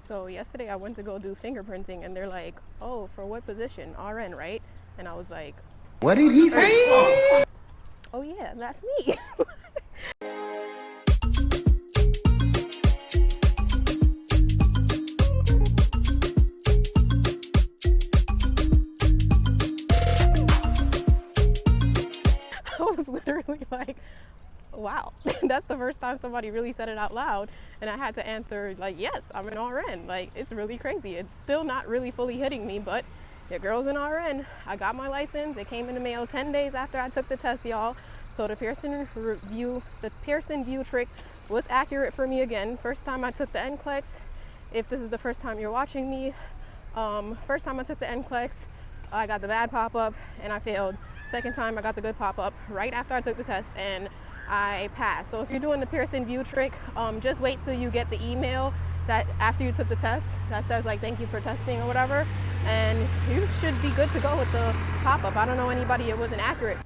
So yesterday I went to go do fingerprinting and they're like, oh, for what position? RN, right? And I was like, what did he say? Oh yeah, that's me. I was literally like, wow, that's the first time somebody really said it out loud. And I had to answer like, yes, I'm an RN. Like, it's really crazy. It's still not really fully hitting me, but your girl's an RN. I got my license. It came in the mail 10 days after I took the test, y'all. So the Pearson view trick was accurate for me again. First time I took the NCLEX. If this is the first time you're watching me, first time I took the NCLEX, I got the bad pop-up and I failed. Second time I got the good pop-up right after I took the test and I passed. So if you're doing the Pearson view trick, just wait till you get the email that after you took the test that says like thank you for testing or whatever, and you should be good to go with the pop-up. I don't know anybody it wasn't accurate.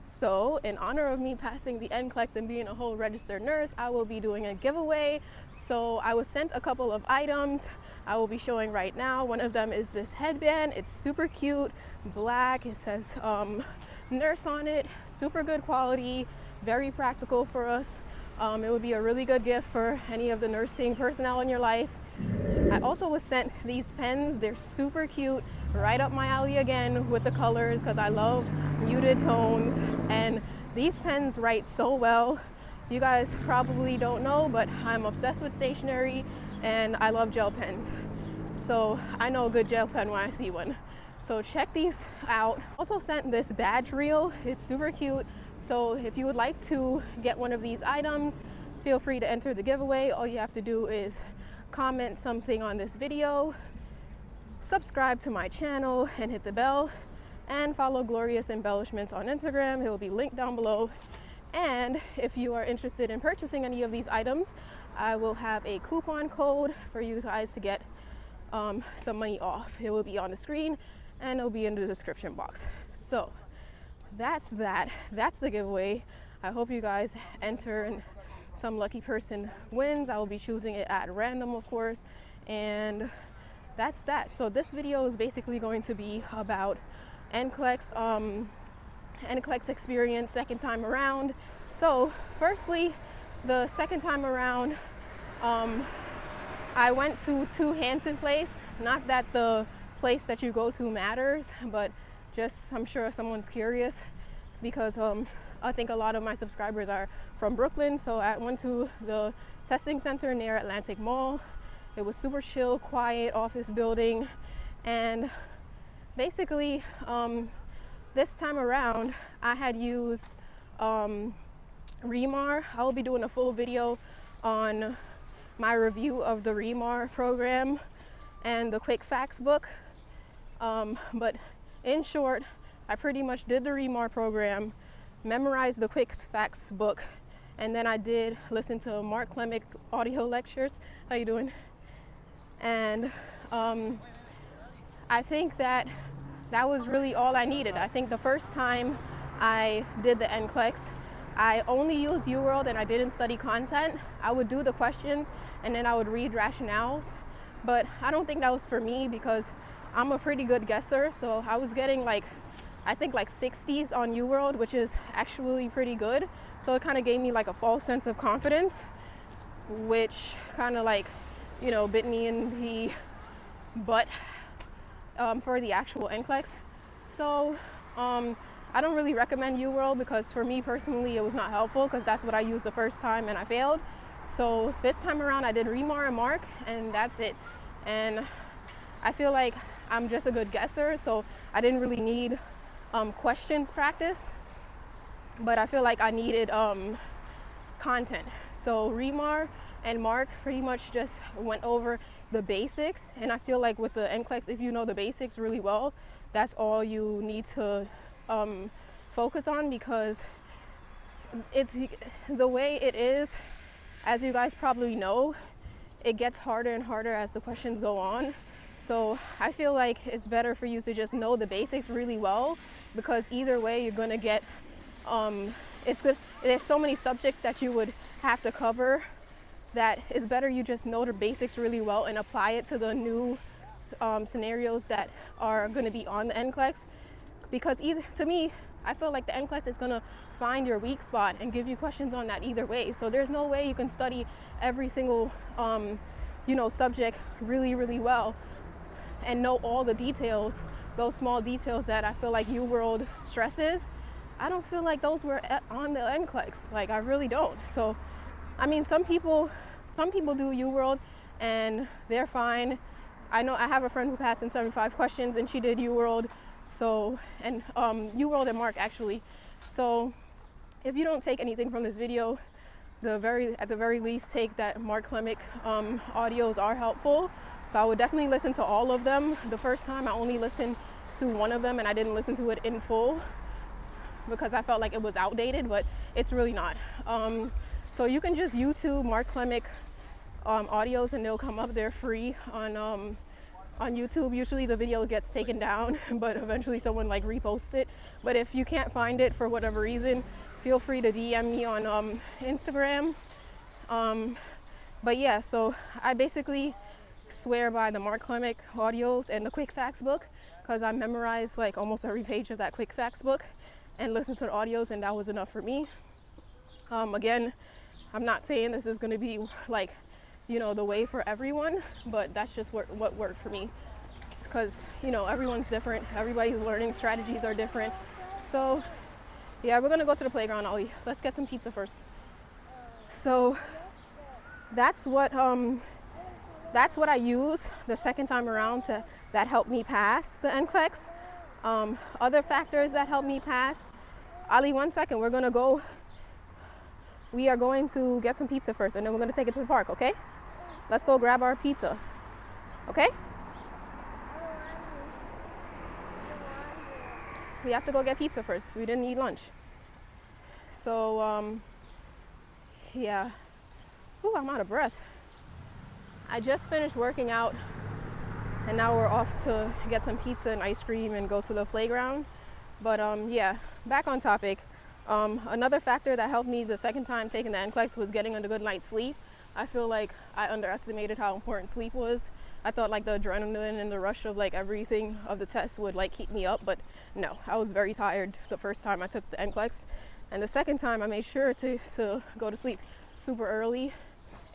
So in honor of me passing the NCLEX and being a whole registered nurse, I will be doing a giveaway. So I was sent a couple of items I will be showing right now. One of them is this headband. It's super cute, black. It says nurse on it, super good quality, very practical for us. It would be a really good gift for any of the nursing personnel in your life. I also was sent these pens. They're super cute, right up my alley again with the colors because I love muted tones, and these pens write so well. You guys probably don't know, but I'm obsessed with stationery and I love gel pens. So I know a good gel pen when I see one. So check these out. Also sent this badge reel. It's super cute. So if you would like to get one of these items, feel free to enter the giveaway. All you have to do is comment something on this video, subscribe to my channel and hit the bell, and follow Glorious Embellishments on Instagram. It will be linked down below. And if you are interested in purchasing any of these items, I will have a coupon code for you guys to get some money off. It will be on the screen and it'll be in the description box. So that's that. That's the giveaway. I hope you guys enter and some lucky person wins. I will be choosing it at random, of course, and that's that. So this video is basically going to be about NCLEX, NCLEX experience second time around. So firstly, the second time around, I went to 2 Hanson Place. Not that the place that you go to matters, but just I'm sure someone's curious because I think a lot of my subscribers are from Brooklyn. So I went to the testing center near Atlantic Mall. It was super chill, quiet office building. And basically, this time around, I had used Remar. I will be doing a full video on my review of the Remar program and the quick facts book. But in short, I pretty much did the Remar program, memorized the quick facts book, and then I did listen to Mark Clement audio lectures. How you doing? And I think that was really all I needed. I think the first time I did the NCLEX, I only used UWorld and I didn't study content. I would do the questions and then I would read rationales, but I don't think that was for me because I'm a pretty good guesser. So I was getting like, I think like 60s on UWorld, which is actually pretty good. So it kind of gave me like a false sense of confidence, which kind of like, you know, bit me in the butt for the actual NCLEX. So I don't really recommend UWorld because for me personally it was not helpful because that's what I used the first time and I failed. So this time around I did Remar and Mark and that's it. And I feel like I'm just a good guesser, so I didn't really need questions practice, but I feel like I needed content. So Remar and Mark pretty much just went over the basics, and I feel like with the NCLEX, if you know the basics really well, that's all you need to focus on, because it's the way it is, as you guys probably know, it gets harder and harder as the questions go on. So I feel like it's better for you to just know the basics really well, because either way you're gonna get it's good. There's so many subjects that you would have to cover that it's better you just know the basics really well and apply it to the new scenarios that are going to be on the NCLEX. Because either, to me, I feel like the NCLEX is going to find your weak spot and give you questions on that either way. So there's no way you can study every single subject really, really well and know all the details, those small details that I feel like UWorld stresses. I don't feel like those were on the NCLEX. Like, I really don't. So, I mean, some people do UWorld and they're fine. I know I have a friend who passed in 75 questions and she did UWorld. So, and UWorld and Mark actually. So, if you don't take anything from this video, at the very least, take that Mark Clement audios are helpful. So I would definitely listen to all of them. The first time I only listened to one of them and I didn't listen to it in full because I felt like it was outdated, but it's really not. So you can just YouTube Mark Clement audios and they'll come up. They're free on YouTube. Usually the video gets taken down, but eventually someone like reposts it. But if you can't find it for whatever reason, feel free to DM me on Instagram. But yeah, so I basically swear by the Mark Clement audios and the quick facts book because I memorized like almost every page of that quick facts book and listened to the audios, and that was enough for me. Again, I'm not saying this is going to be like, the way for everyone, but that's just what worked for me. Because, everyone's different. Everybody's learning strategies are different. So, yeah, we're going to go to the playground, Ollie. Let's get some pizza first. So, that's what I use the second time around that helped me pass the NCLEX. Other factors that helped me pass. Ollie, 1 second. We are going to get some pizza first, and then we're going to take it to the park, okay? Let's go grab our pizza, okay? We have to go get pizza first. We didn't eat lunch. So, yeah. Ooh, I'm out of breath. I just finished working out, and now we're off to get some pizza and ice cream and go to the playground. But, yeah, back on topic. Another factor that helped me the second time taking the NCLEX was getting a good night's sleep. I feel like I underestimated how important sleep was. I thought like the adrenaline and the rush of like everything of the test would like keep me up, but no, I was very tired the first time I took the NCLEX. And the second time I made sure to go to sleep super early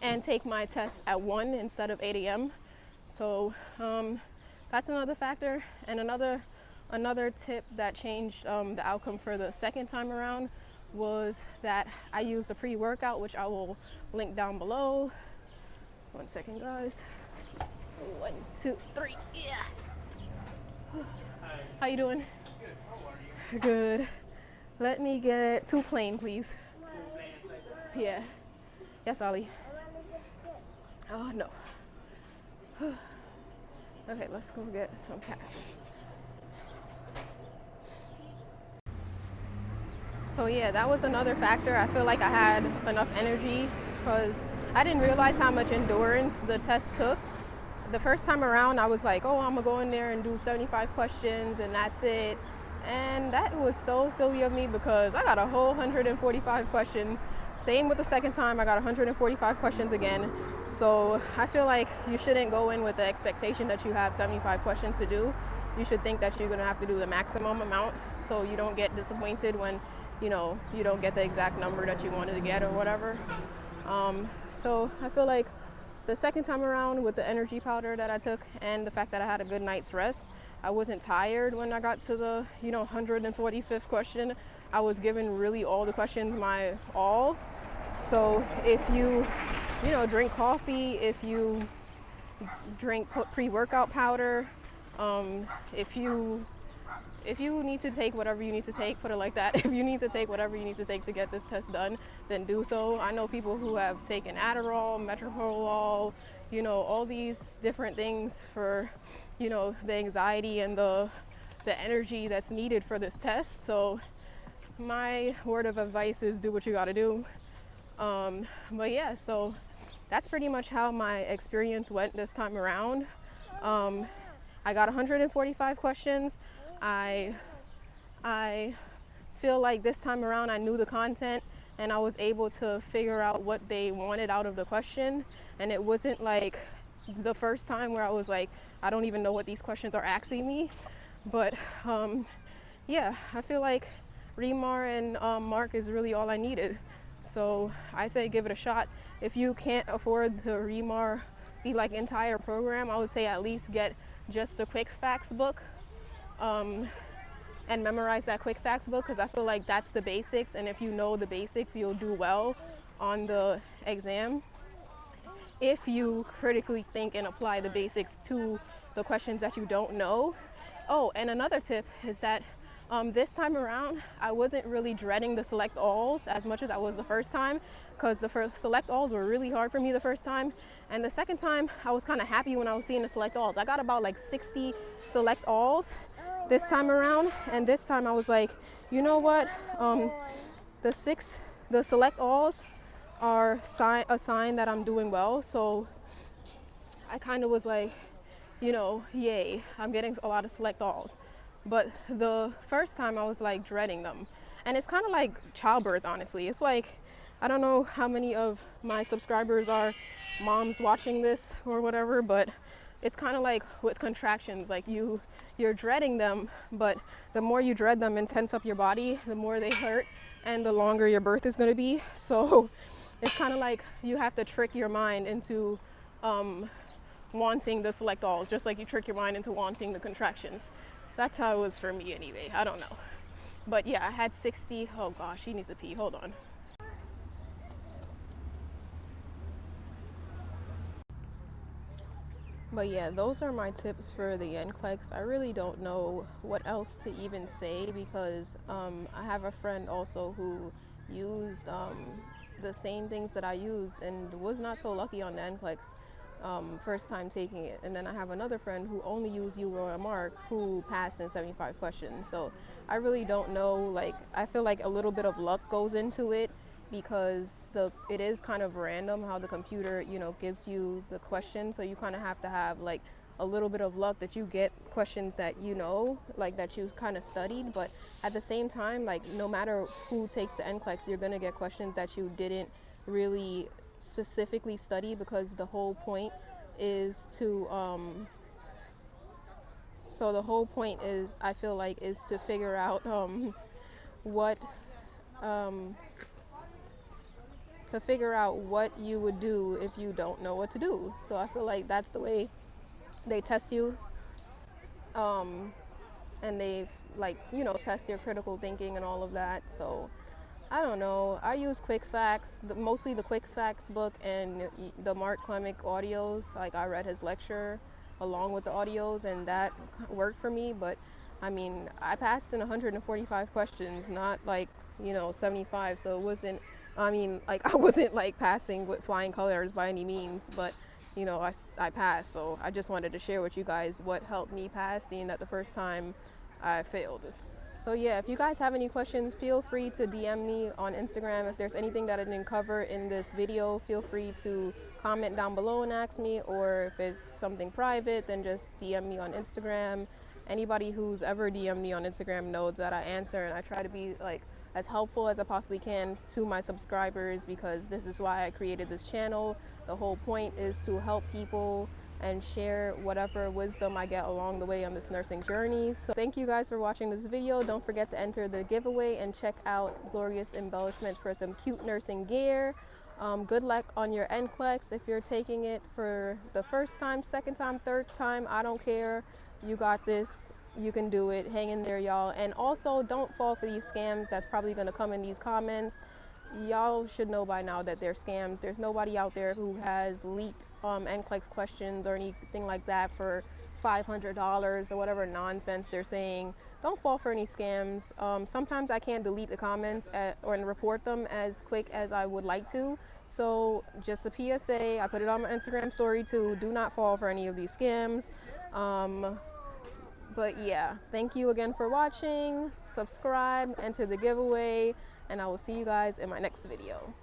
and take my test at 1 instead of 8 a.m. So that's another factor. And another tip that changed the outcome for the second time around was that I used a pre-workout, which I will link down below. 1 second, guys. 1, 2, 3, yeah. How you doing? Good. How are you? Good. Let me get 2 plain, please. Yeah. Yes, Ollie. Oh, no. Okay, let's go get some cash. So yeah, that was another factor. I feel like I had enough energy because I didn't realize how much endurance the test took. The first time around, I was like, oh, I'm gonna go in there and do 75 questions and that's it. And that was so silly of me because I got a whole 145 questions. Same with the second time, I got 145 questions again. So I feel like you shouldn't go in with the expectation that you have 75 questions to do. You should think that you're gonna have to do the maximum amount so you don't get disappointed when you don't get the exact number that you wanted to get or whatever. So I feel like the second time around with the energy powder that I took and the fact that I had a good night's rest, I wasn't tired when I got to the 145th question. I was given really all the questions my all. So if you drink coffee, if you drink pre-workout powder, if you need to take whatever you need to take, put it like that. If you need to take whatever you need to take to get this test done, then do so. I know people who have taken Adderall, Metoprolol, all these different things for, the anxiety and the energy that's needed for this test. So my word of advice is do what you got to do. But yeah, so that's pretty much how my experience went this time around. I got 145 questions. I feel like this time around I knew the content and I was able to figure out what they wanted out of the question. And it wasn't like the first time where I was like, I don't even know what these questions are asking me. But yeah, I feel like Remar and Mark is really all I needed. So I say give it a shot. If you can't afford the Remar, the like entire program, I would say at least get just the quick facts book and memorize that quick facts book, because I feel like that's the basics, and if you know the basics, you'll do well on the exam if you critically think and apply the basics to the questions that you don't know. Oh, and another tip is that this time around, I wasn't really dreading the select alls as much as I was the first time, because the first select alls were really hard for me the first time. And the second time, I was kind of happy when I was seeing the select alls. I got about like 60 select alls this time around. And this time I was like, you know what? The select alls are a sign that I'm doing well. So I kind of was like, you know, yay, I'm getting a lot of select alls. But the first time I was like dreading them. And it's kind of like childbirth, honestly. It's like, I don't know how many of my subscribers are moms watching this or whatever, but it's kind of like with contractions, like you're dreading them, but the more you dread them and tense up your body, the more they hurt and the longer your birth is going to be. So it's kind of like you have to trick your mind into wanting the select alls, just like you trick your mind into wanting the contractions. That's how it was for me anyway. I don't know. But yeah, I had 60. Oh gosh, she needs to pee. Hold on. But yeah, those are my tips for the NCLEX. I really don't know what else to even say, because I have a friend also who used the same things that I used and was not so lucky on the NCLEX. First time taking it. And then I have another friend who only used UWorld and ReMark who passed in 75 questions. So I really don't know, like, I feel like a little bit of luck goes into it, because it is kind of random how the computer, you know, gives you the question. So you kind of have to have like a little bit of luck that you get questions that you know, like that you kind of studied. But at the same time, like, no matter who takes the NCLEX, you're going to get questions that you didn't really specifically study, because the whole point is to the whole point is, I feel like, is to figure out what you would do if you don't know what to do. So I feel like that's the way they test you, and they've, like, you know, test your critical thinking and all of that. So I don't know. I use quick facts, mostly the quick facts book and the Mark Clement audios. Like, I read his lecture along with the audios, and that worked for me. But I mean, I passed in 145 questions, not like, you know, 75. So it wasn't, I mean, like, I wasn't like passing with flying colors by any means, but you know, I passed. So I just wanted to share with you guys what helped me pass, seeing that the first time I failed. So yeah, if you guys have any questions, feel free to DM me on Instagram. If there's anything that I didn't cover in this video, feel free to comment down below and ask me, or if it's something private, then just DM me on Instagram. Anybody who's ever DM'd me on Instagram knows that I answer, and I try to be like as helpful as I possibly can to my subscribers, because this is why I created this channel. The whole point is to help people and share whatever wisdom I get along the way on this nursing journey. So thank you guys for watching this video. Don't forget to enter the giveaway and check out Glorious Embellishment for some cute nursing gear. Good luck on your NCLEX. If you're taking it for the first time, second time, third time, I don't care. You got this. You can do it. Hang in there, y'all. And also, don't fall for these scams that's probably going to come in these comments. Y'all should know by now that they're scams. There's nobody out there who has leaked NCLEX questions or anything like that for $500 or whatever nonsense they're saying. Don't fall for any scams. Sometimes I can't delete the comments or report them as quick as I would like to. So just a PSA, I put it on my Instagram story too. Do not fall for any of these scams. But yeah, thank you again for watching. Subscribe, enter the giveaway, and I will see you guys in my next video.